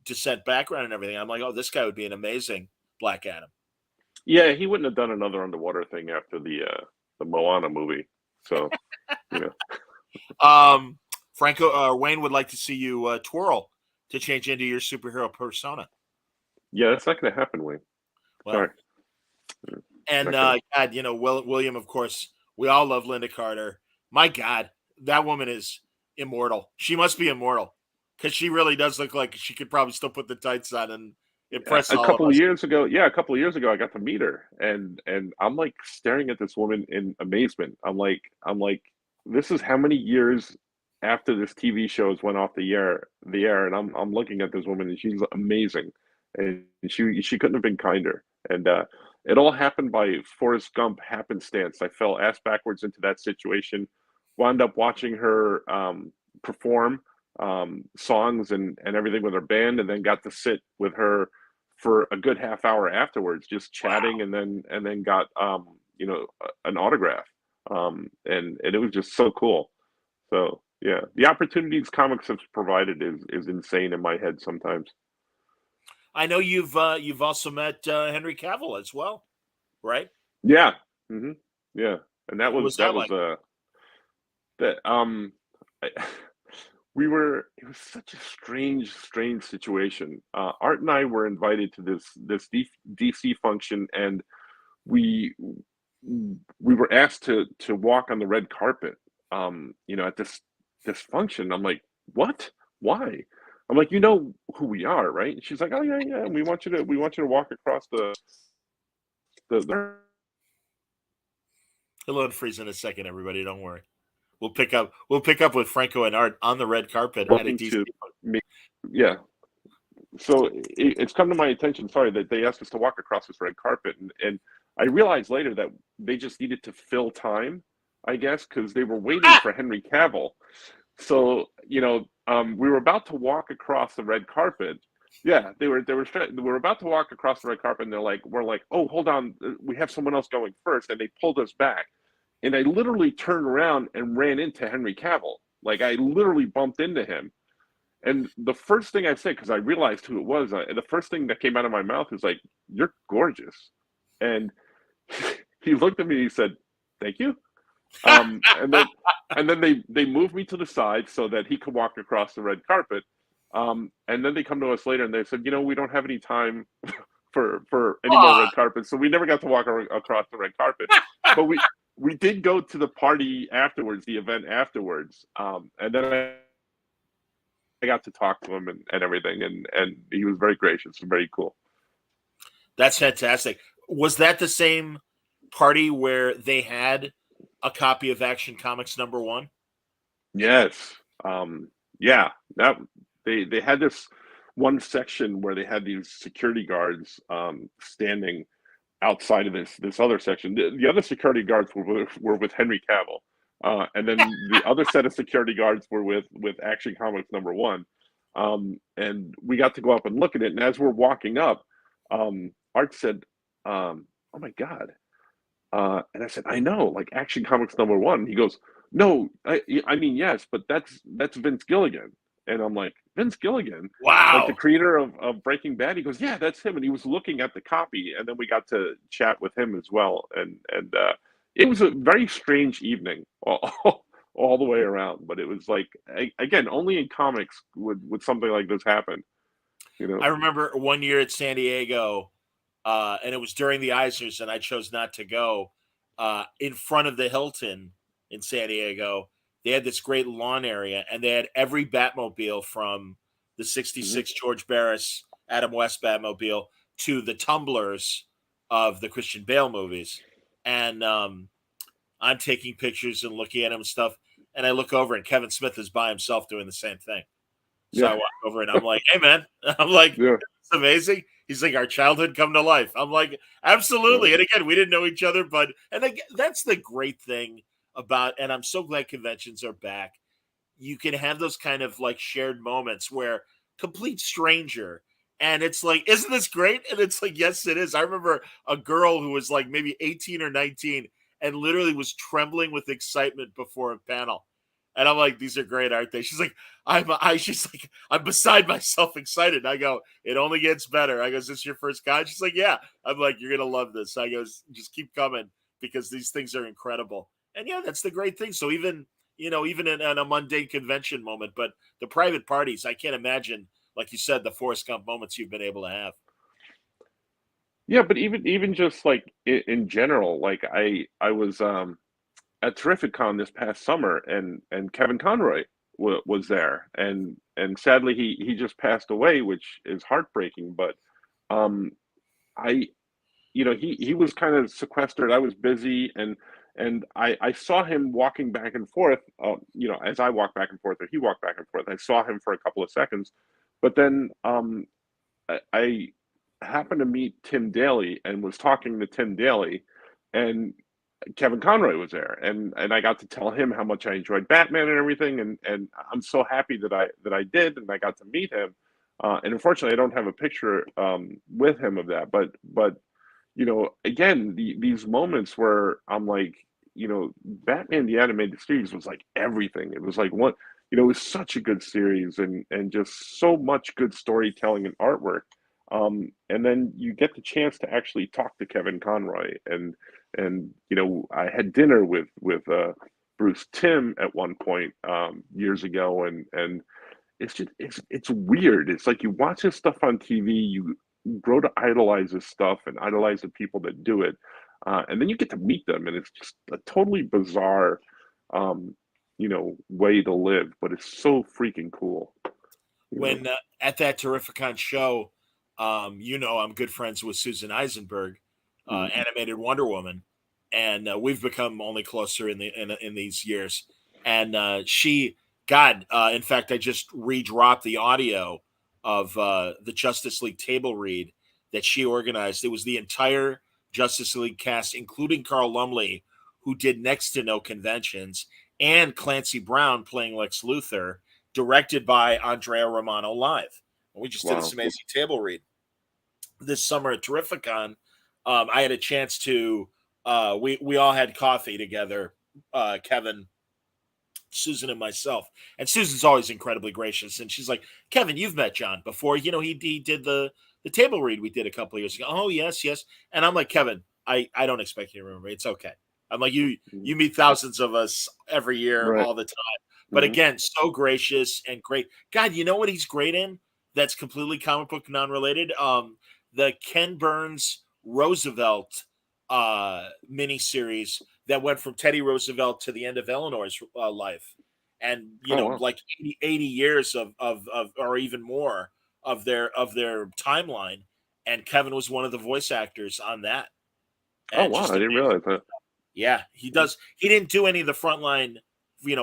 descent background and everything, I'm like, oh, this guy would be an amazing Black Adam. Yeah, he wouldn't have done another underwater thing after the Moana movie. So you know. Um, Franco, Wayne would like to see you twirl to change into your superhero persona. Yeah, that's not going to happen, Wayne. Well, Sorry. Mm, and not gonna. God, William, of course, we all love Linda Carter. My God, that woman is immortal. She must be immortal because she really does look like she could probably still put the tights on impress A all of couple of us. years ago, yeah, a couple of years ago, I got to meet her, and I'm like staring at this woman in amazement. I'm like, this is how many years after this TV show has went off the air, and I'm looking at this woman, and she's amazing, and she couldn't have been kinder. And it all happened by Forrest Gump happenstance. I fell ass backwards into that situation, wound up watching her perform songs and everything with her band, and then got to sit with her for a good half hour afterwards, just chatting, Wow. and then got an autograph, and it was just so cool. So yeah, the opportunities comics have provided is insane in my head sometimes. I know you've also met Henry Cavill as well, right? Yeah, yeah, and that What was was that that was like? that I, it was such a strange situation. Art and I were invited to this DC function, and we we were asked to walk on the red carpet, at this function. I'm like, what? Why? I'm like, you know who we are, right? And she's like, oh yeah, yeah. And we want you to walk across the. He'll unfreeze in a second, everybody. Don't worry. We'll pick up with Franco and Art on the red carpet at a Wanting DC. to make, yeah. So it's come to my attention, sorry, that they asked us to walk across this red carpet, and I realized later that they just needed to fill time, I guess, because they were waiting Ah! for Henry Cavill. So we were about to walk across the red carpet. Yeah, they were about to walk across the red carpet, and we're like, oh, hold on, we have someone else going first, and they pulled us back, and I literally turned around and ran into Henry Cavill. Like I literally bumped into him, and the first thing I said, because I realized who it was, the first thing that came out of my mouth was like, "You're gorgeous," and he looked at me and he said, "Thank you." And then they moved me to the side so that he could walk across the red carpet. And then they come to us later and they said, we don't have any time for any more Ah! red carpets, so we never got to walk across the red carpet. But we did go to the party afterwards, the event afterwards, and then I got to talk to him and everything, and he was very gracious and very cool. That's fantastic. Was that the same party where they had a copy of Action Comics #1? Yes. Yeah, that they had this one section where they had these security guards standing outside of this other section. The other security guards were with Henry Cavill, and then the other set of security guards were with Action Comics #1. And we got to go up and look at it. And as we're walking up, Art said, "Oh my God." And I said, I know, like Action Comics #1. He goes, no, I mean, yes, but that's Vince Gilligan. And I'm like, Vince Gilligan, like the Wow. creator of Breaking Bad. He goes, yeah, that's him. And he was looking at the copy, and then we got to chat with him as well. And it was a very strange evening all the way around. But it was like, again, only in comics would something like this happen. You know? I remember one year at San Diego, and it was during the Eisners, and I chose not to go. In front of the Hilton in San Diego, they had this great lawn area, and they had every Batmobile from the Hmm. '66 George Barris, Adam West Batmobile to the tumblers of the Christian Bale movies. And I'm taking pictures and looking at him and stuff. And I look over, and Kevin Smith is by himself doing the same thing. So I Yeah, walk over and I'm like, "Hey, man," I'm like, yeah, "It's amazing." He's like, "Our childhood come to life." I'm like, yeah. "Absolutely." And again, we didn't know each other, but and again, that's the great thing about. And I'm so glad conventions are back. You can have those kind of like shared moments where complete stranger, and it's like, "Isn't this great?" And it's like, "Yes, it is." I remember a girl who was like maybe 18 or 19 and literally was trembling with excitement before a panel. And I'm like, "These are great, aren't they?" She's like, she's like, "I'm beside myself excited." I go, "It only gets better." I go, "Is this your first con?" She's like, "Yeah." I'm like, "You're going to love this." I goes, "Just keep coming because these things are incredible." And yeah, that's the great thing. So even in a mundane convention moment, but the private parties, I can't imagine, like you said, the Forrest Gump moments you've been able to have. Yeah, but even just like in general, like I was at Terrificon this past summer, and Kevin Conroy was there, and sadly he just passed away, which is heartbreaking. But I he was kind of sequestered. I was busy, and I saw him walking back and forth. As I walked back and forth, or he walked back and forth. I saw him for a couple of seconds, but then I happened to meet Tim Daly and was talking to Tim Daly, and Kevin Conroy was there, and I got to tell him how much I enjoyed Batman and everything, and I'm so happy that I did, and I got to meet him. And unfortunately, I don't have a picture with him of that, but again, these moments where I'm like, Batman the Animated Series was like everything. It was like one, it was such a good series and just so much good storytelling and artwork. And then you get the chance to actually talk to Kevin Conroy, and I had dinner with Bruce Timm at one point years ago, and it's just it's weird. It's like you watch this stuff on TV, you grow to idolize this stuff and idolize the people that do it, and then you get to meet them, and it's just a totally bizarre, way to live, but it's so freaking cool. When at that Terrificon show, I'm good friends with Susan Eisenberg, animated Wonder Woman, and we've become only closer in these years. And in fact, I just redropped the audio of the Justice League table read that she organized. It was the entire Justice League cast, including Carl Lumley, who did next to no conventions, and Clancy Brown playing Lex Luthor, directed by Andrea Romano live. And we just did this amazing table read this summer at Terrificon. I had a chance to we all had coffee together, Kevin, Susan, and myself. And Susan's always incredibly gracious, and she's like, "Kevin, you've met John before. He did the table read we did a couple of years ago." "Oh, yes." And I'm like, "Kevin, I don't expect you to remember. It's okay." I'm like, you meet thousands of us every year, Right. all the time. But again, so gracious and great. God, you know what he's great in? That's completely comic book non-related. The Ken Burns Roosevelt miniseries that went from Teddy Roosevelt to the end of Eleanor's life, and Wow. like 80 years of or even more of their timeline. And Kevin was one of the voice actors on that. Oh And wow, just I didn't amazing. realize that. Yeah, he does. He didn't do any of the frontline,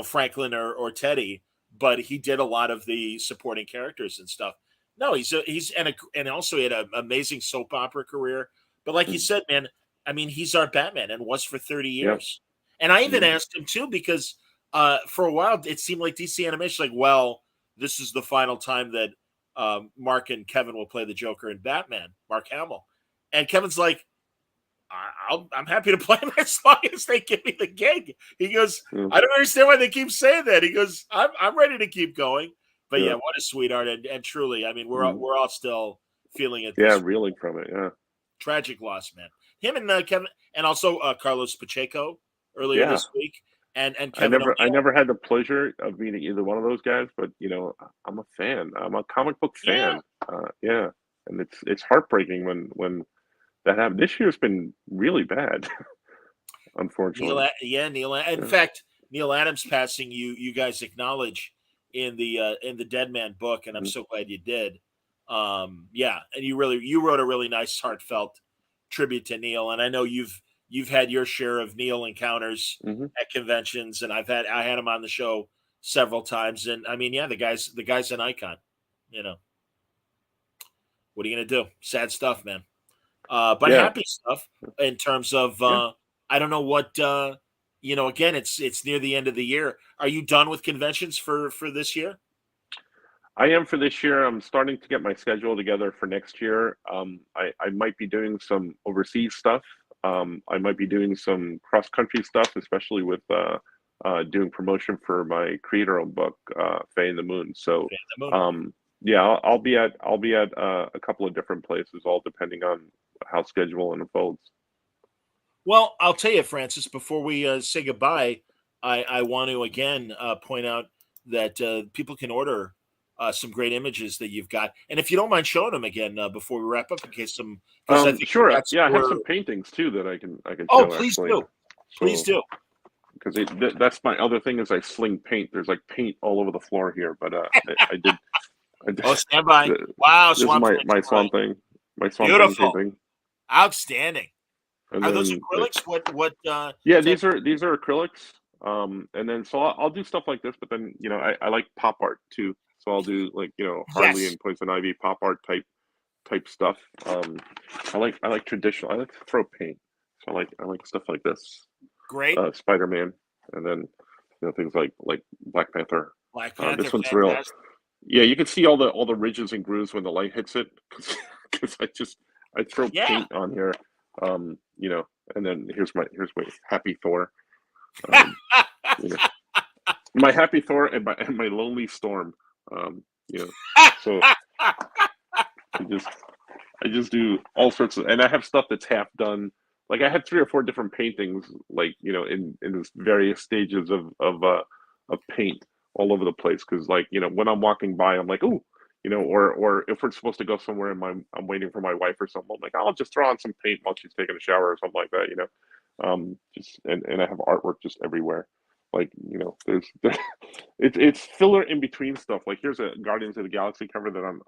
Franklin or Teddy, but he did a lot of the supporting characters and stuff. No, and also he had an amazing soap opera career. But like you said, man, I mean, he's our Batman and was for 30 Yeah. years. And I even asked him too, because for a while it seemed like DC Animation, like, well, this is the final time that Mark and Kevin will play the Joker and Batman, Mark Hamill. And Kevin's like, I'm happy to play him as long as they give me the gig. He goes, Yeah. I don't understand why they keep saying that. He goes, I'm ready to keep going. But Yeah. yeah, what a sweetheart, and truly, I mean, we're all still feeling it. Yeah, This reeling from it. Yeah. tragic loss, man. Him and Kevin, and also Carlos Pacheco earlier Yeah. this week, and I Kevin O'Neill. never had the pleasure of meeting either one of those guys, but I'm a fan. I'm a comic book Yeah, fan. Yeah, and it's heartbreaking when that happened. This year's been really bad, unfortunately. Neil. In Yeah. fact, Neil Adams passing, you guys acknowledge in the Dead Man book, and I'm Mhm. so glad you did. Yeah, and you wrote a really nice, heartfelt tribute to Neil, and I know you've had your share of Neil encounters Mhm. at conventions, and I had him on the show several times, and I mean, yeah, the guy's an icon. You know, what are you gonna do? Sad stuff, man. But Yeah. happy stuff in terms of Yeah. I don't know what again, it's near the end of the year. Are you done with conventions for this year? I am for this year. I'm starting to get my schedule together for next year. I might be doing some overseas stuff. I might be doing some cross country stuff, especially with doing promotion for my creator-owned book, Faye and the Moon. So, Fan the Moon. yeah, I'll be at a couple of different places, all depending on how schedule unfolds. Well, I'll tell you, Francis, before we say goodbye, I want to again point out that people can order some great images that you've got, and if you don't mind showing them again before we wrap up, in case some, because I think Sure. that's Yeah, I have where. some paintings too that I can Oh, show please actually. do, please So do. because that's my other thing is I sling paint. There's like paint all over the floor here, but I did Oh, stand by. this Wow, is Swamp my Thing. Swamp Thing. my Swamp Thing Beautiful. painting. Outstanding. And Are those then acrylics? What yeah, type? these are acrylics. And then so I'll do stuff like this, but then I like pop art too. So I'll do like Harley Yes. and Poison Ivy pop art type stuff. I like traditional. I like to throw paint. So I like stuff like this. Great. Spider-Man, and then things like Black Panther. Black Panther, This one's real. fantastic. Yeah, you can see all the ridges and grooves when the light hits it because I throw Yeah. paint on here. You know, and then here's my Happy Thor. Um, you know, my Happy Thor and my Lonely Storm. You know, so I just I just do all sorts of, and I have stuff that's half done. Like I had 3 or 4 different paintings, like in this various stages of paint all over the place. Because like when I'm walking by, I'm like, oh, or if we're supposed to go somewhere and I'm waiting for my wife or something, I'm like, I'll just throw on some paint while she's taking a shower or something like that. Just and I have artwork just everywhere. Like there's it's filler in between stuff. Like here's a Guardians of the Galaxy cover that I'm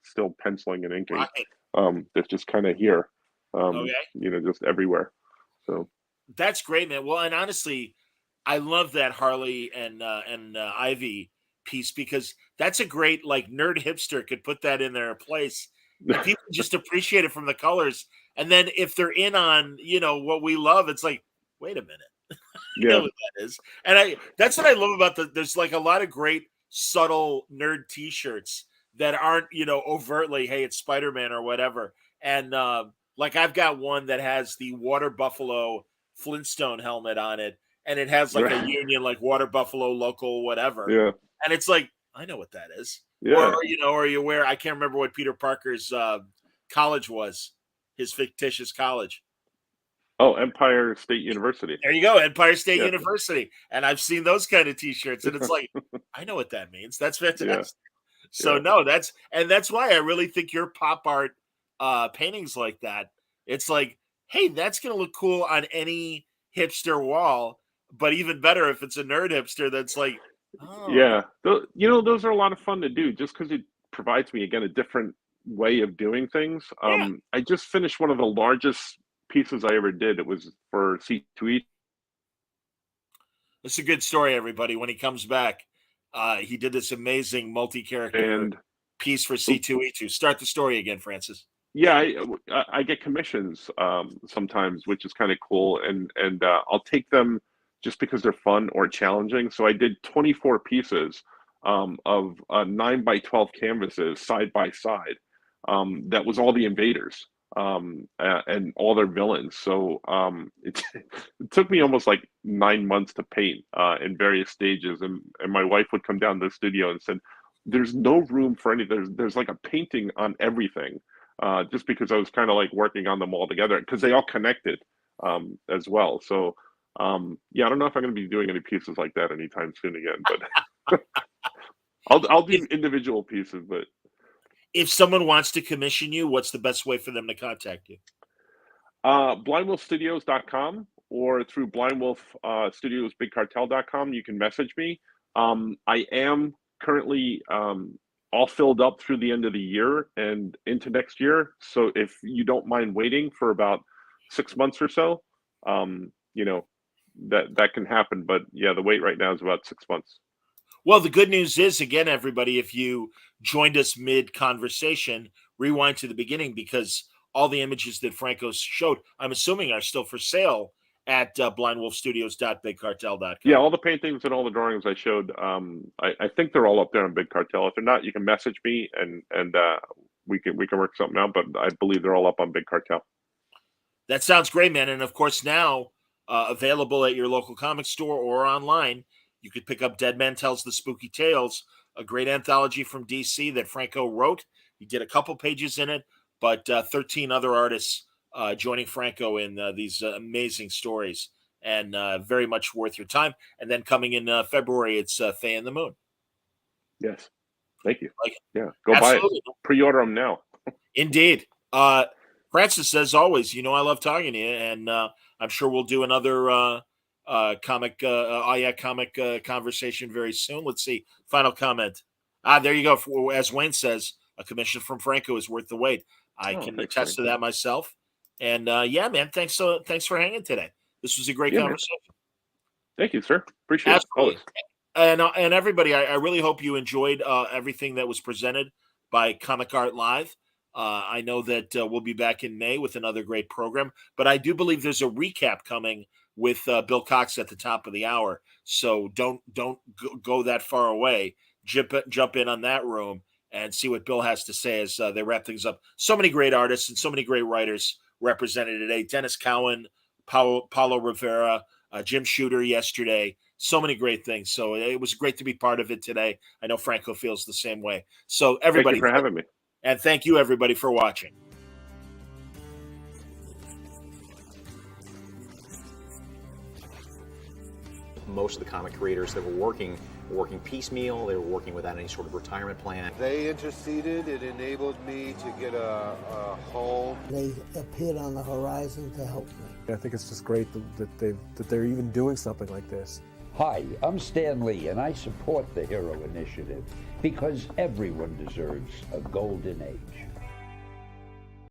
still penciling and inking. Right. That's just kind of here, Okay. just everywhere. So That's great, man. Well, and honestly, I love that Harley and Ivy piece because that's a great like nerd hipster could put that in their place, and people just appreciate it from the colors. And then if they're in on what we love, it's like, wait a minute, I know yeah, what that is. And that's what I love about there's like a lot of great subtle nerd T-shirts that aren't overtly, hey, it's Spider-Man or whatever. And like I've got one that has the Water Buffalo Flintstone helmet on it, and it has like a right, union, like Water Buffalo local, whatever. yeah, And it's like, I know what that is. yeah. Or you wear, I can't remember what Peter Parker's college was, his fictitious college. Oh, Empire State University. There you go, Empire State Yeah, University. And I've seen those kind of T-shirts, and it's like, I know what that means. That's yeah, fantastic. So yeah. no, that's why I really think your pop art paintings like that, it's like, hey, that's gonna look cool on any hipster wall, but even better if it's a nerd hipster that's like, oh Yeah, those are a lot of fun to do just because it provides me again a different way of doing things. yeah, I just finished one of the largest pieces I ever did. It was for C2E, it's a good story, everybody. When he comes back, he did this amazing multi-character and piece for C2E2. Start the story again, Francis. yeah, I get commissions sometimes, which is kind of cool, and I'll take them just because they're fun or challenging. So I did 24 pieces of 9 by 12 canvases side by side. That was all the invaders and all their villains. So it took me almost like 9 months to paint in various stages, and my wife would come down to the studio and said, "There's no room for any. There's like a painting on everything." Just because I was kind of like working on them all together because they all connected as well. So yeah, I don't know if I'm going to be doing any pieces like that anytime soon again, but I'll If, do individual pieces. But if someone wants to commission you, what's the best way for them to contact you? blindwolfstudios.com or through blindwolf studiosbigcartel.com, you can message me. I am currently all filled up through the end of the year and into next year. So if you don't mind waiting for about 6 months or so, that can happen. But yeah, the wait right now is about 6 months. Well, the good news is, again, everybody, if you joined us mid conversation, rewind to the beginning because all the images that Franco showed, I'm assuming, are still for sale at Yeah, blindwolfstudios.bigcartel.com. all the paintings and all the drawings I showed, I think they're all up there on Big Cartel. If they're not, you can message me and we can work something out. But I believe they're all up on Big Cartel. That sounds great, man. And of course, now available at your local comic store or online, you could pick up Dead Man Tells the Spooky Tales, a great anthology from DC that Franco wrote. He did a couple pages in it, but 13 other artists joining Franco in these amazing stories, and very much worth your time. And then coming in February, it's Faye and the Moon. Yes, thank you. Like, Yeah, go buy it. absolutely. Pre-order them now. Indeed. Francis, as always, I love talking to you, and I'm sure we'll do another comic conversation very soon. Let's see. Final comment. There you go. As Wayne says, a commission from Franco is worth the wait. I Oh, can thanks, attest Frank. to that myself. And yeah, man, thanks for hanging today. This was a great Yeah, man. conversation. Thank you, sir. Appreciate it Absolutely. always. And everybody, I really hope you enjoyed everything that was presented by Comic Art Live. I know that we'll be back in May with another great program, but I do believe there's a recap coming with Bill Cox at the top of the hour. So don't go that far away. Jump in on that room and see what Bill has to say as they wrap things up. So many great artists and so many great writers represented today. Dennis Cowan, Paulo Rivera, Jim Shooter yesterday. So many great things. So it was great to be part of it today. I know Franco feels the same way. So Thank you everybody, for having me. and thank you everybody for watching. Most of the comic creators that were working piecemeal. They were working without any sort of retirement plan. They interceded. It enabled me to get a home. They appeared on the horizon to help me. I think it's just great that they're even doing something like this. Hi, I'm Stan Lee, and I support the Hero Initiative because everyone deserves a golden age.